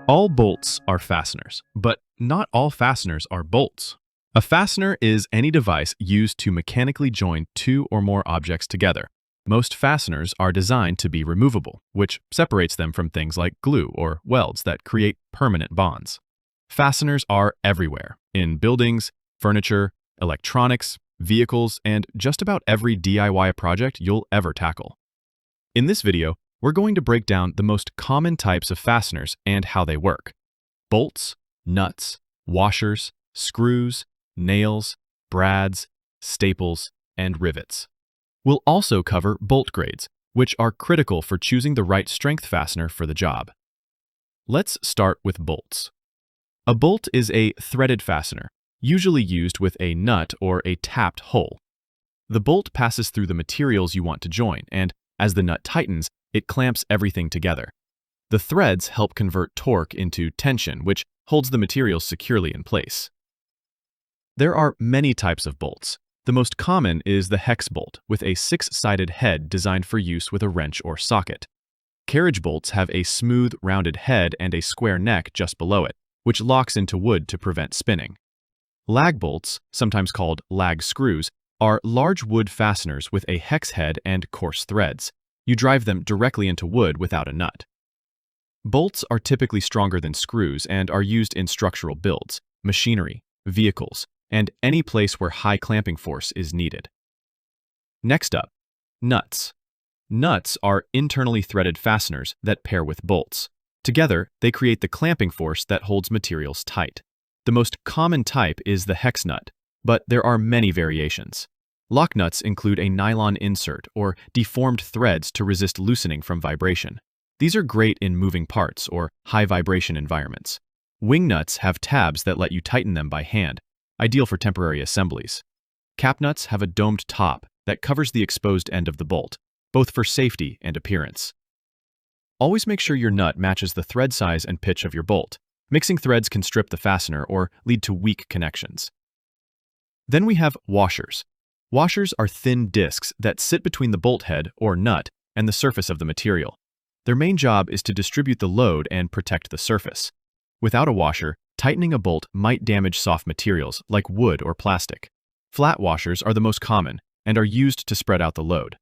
All bolts are fasteners, but not all fasteners are bolts. A fastener is any device used to mechanically join two or more objects together. Most fasteners are designed to be removable, which separates them from things like glue or welds that create permanent bonds. Fasteners are everywhere, in buildings, furniture, electronics, vehicles, and just about every DIY project you'll ever tackle. In this video, we're going to break down the most common types of fasteners and how they work: bolts, nuts, washers, screws, nails, brads, staples, and rivets. We'll also cover bolt grades, which are critical for choosing the right strength fastener for the job. Let's start with bolts. A bolt is a threaded fastener, usually used with a nut or a tapped hole. The bolt passes through the materials you want to join, and as the nut tightens, it clamps everything together. The threads help convert torque into tension, which holds the materials securely in place. There are many types of bolts. The most common is the hex bolt, with a six-sided head designed for use with a wrench or socket. Carriage bolts have a smooth, rounded head and a square neck just below it, which locks into wood to prevent spinning. Lag bolts, sometimes called lag screws, are large wood fasteners with a hex head and coarse threads. You drive them directly into wood without a nut. Bolts are typically stronger than screws and are used in structural builds, machinery, vehicles, and any place where high clamping force is needed. Next up, nuts. Nuts are internally threaded fasteners that pair with bolts. Together, they create the clamping force that holds materials tight. The most common type is the hex nut, but there are many variations. Lock nuts include a nylon insert or deformed threads to resist loosening from vibration. These are great in moving parts or high vibration environments. Wing nuts have tabs that let you tighten them by hand, ideal for temporary assemblies. Cap nuts have a domed top that covers the exposed end of the bolt, both for safety and appearance. Always make sure your nut matches the thread size and pitch of your bolt. Mixing threads can strip the fastener or lead to weak connections. Then we have washers. Washers are thin discs that sit between the bolt head, or nut, and the surface of the material. Their main job is to distribute the load and protect the surface. Without a washer, tightening a bolt might damage soft materials like wood or plastic. Flat washers are the most common and are used to spread out the load.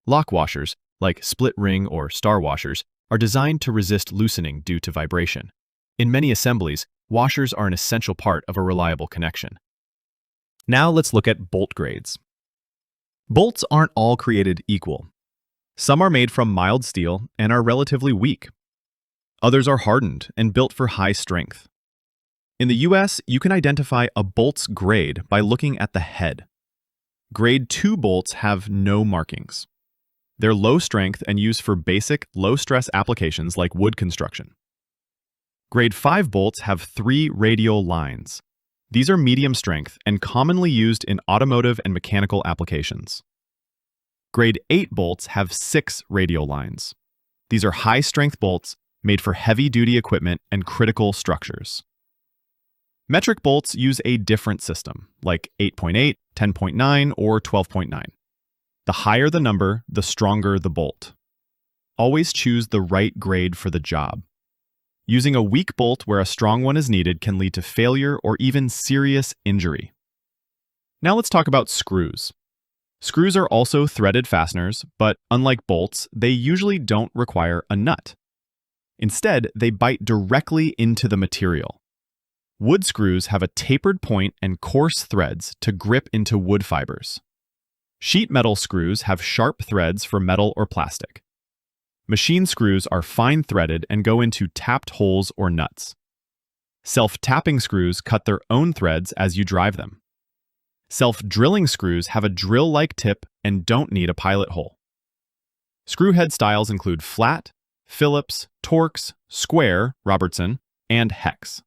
Lock washers, like split ring or star washers, are designed to resist loosening due to vibration. In many assemblies, washers are an essential part of a reliable connection. Now let's look at bolt grades. Bolts aren't all created equal. Some are made from mild steel and are relatively weak. Others are hardened and built for high strength. In the US, you can identify a bolt's grade by looking at the head. Grade 2 bolts have no markings. They're low strength and used for basic, low-stress applications like wood construction. Grade 5 bolts have 3 radial lines. These are medium strength and commonly used in automotive and mechanical applications. Grade 8 bolts have 6 radial lines. These are high-strength bolts made for heavy-duty equipment and critical structures. Metric bolts use a different system, like 8.8, 10.9, or 12.9. The higher the number, the stronger the bolt. Always choose the right grade for the job. Using a weak bolt where a strong one is needed can lead to failure or even serious injury. Now let's talk about screws. Screws are also threaded fasteners, but unlike bolts, they usually don't require a nut. Instead, they bite directly into the material. Wood screws have a tapered point and coarse threads to grip into wood fibers. Sheet metal screws have sharp threads for metal or plastic. Machine screws are fine-threaded and go into tapped holes or nuts. Self-tapping screws cut their own threads as you drive them. Self-drilling screws have a drill-like tip and don't need a pilot hole. Screw head styles include flat, Phillips, Torx, square, Robertson, and hex.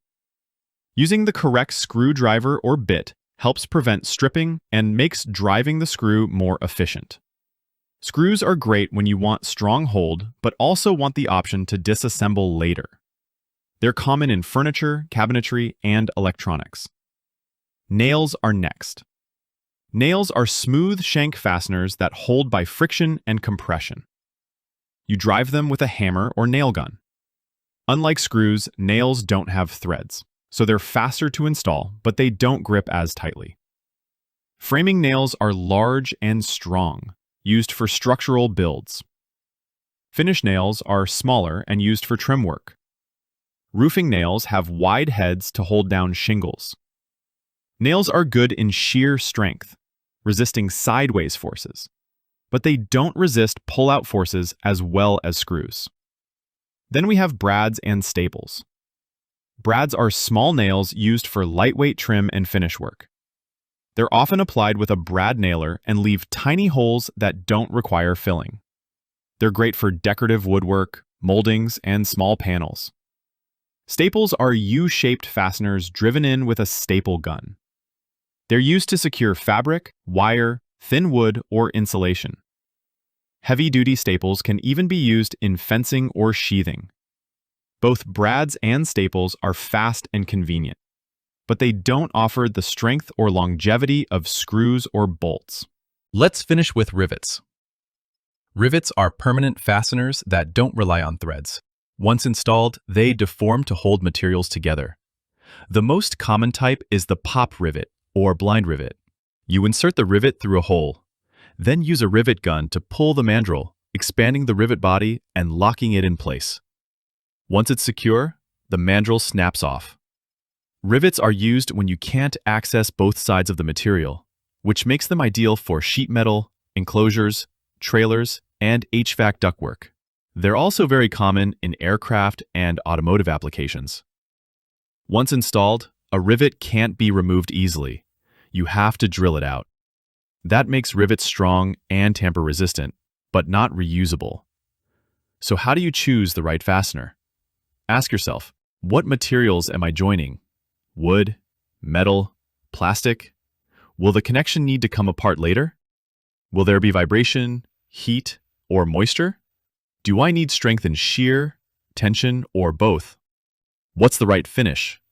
Using the correct screwdriver or bit helps prevent stripping and makes driving the screw more efficient. Screws are great when you want strong hold, but also want the option to disassemble later. They're common in furniture, cabinetry, and electronics. Nails are next. Nails are smooth shank fasteners that hold by friction and compression. You drive them with a hammer or nail gun. Unlike screws, nails don't have threads, so they're faster to install, but they don't grip as tightly. Framing nails are large and strong, used for structural builds. Finish nails are smaller and used for trim work. Roofing nails have wide heads to hold down shingles. Nails are good in shear strength, resisting sideways forces, but they don't resist pull-out forces as well as screws. Then we have brads and staples. Brads are small nails used for lightweight trim and finish work. They're often applied with a brad nailer and leave tiny holes that don't require filling. They're great for decorative woodwork, moldings, and small panels. Staples are U-shaped fasteners driven in with a staple gun. They're used to secure fabric, wire, thin wood, or insulation. Heavy-duty staples can even be used in fencing or sheathing. Both brads and staples are fast and convenient, but they don't offer the strength or longevity of screws or bolts. Let's finish with rivets. Rivets are permanent fasteners that don't rely on threads. Once installed, they deform to hold materials together. The most common type is the pop rivet or blind rivet. You insert the rivet through a hole, then use a rivet gun to pull the mandrel, expanding the rivet body and locking it in place. Once it's secure, the mandrel snaps off. Rivets are used when you can't access both sides of the material, which makes them ideal for sheet metal, enclosures, trailers, and HVAC ductwork. They're also very common in aircraft and automotive applications. Once installed, a rivet can't be removed easily. You have to drill it out. That makes rivets strong and tamper-resistant, but not reusable. So how do you choose the right fastener? Ask yourself, what materials am I joining? Wood, metal, plastic? Will the connection need to come apart later? Will there be vibration, heat, or moisture? Do I need strength in shear, tension, or both? What's the right finish?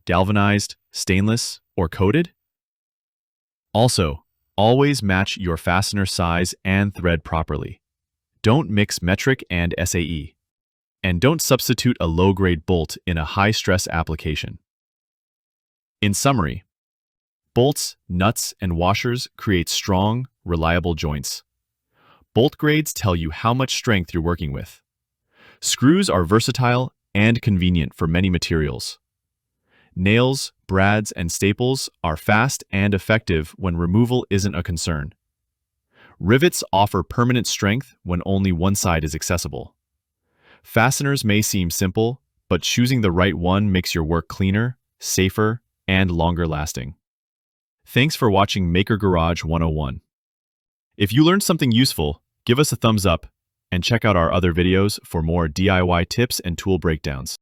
Galvanized, stainless, or coated? Also, always match your fastener size and thread properly. Don't mix metric and SAE. And don't substitute a low-grade bolt in a high-stress application. In summary, bolts, nuts, and washers create strong, reliable joints. Bolt grades tell you how much strength you're working with. Screws are versatile and convenient for many materials. Nails, brads, and staples are fast and effective when removal isn't a concern. Rivets offer permanent strength when only one side is accessible. Fasteners may seem simple, but choosing the right one makes your work cleaner, safer, and longer lasting. Thanks for watching Maker Garage 101. If you learned something useful, give us a thumbs up and check out our other videos for more DIY tips and tool breakdowns.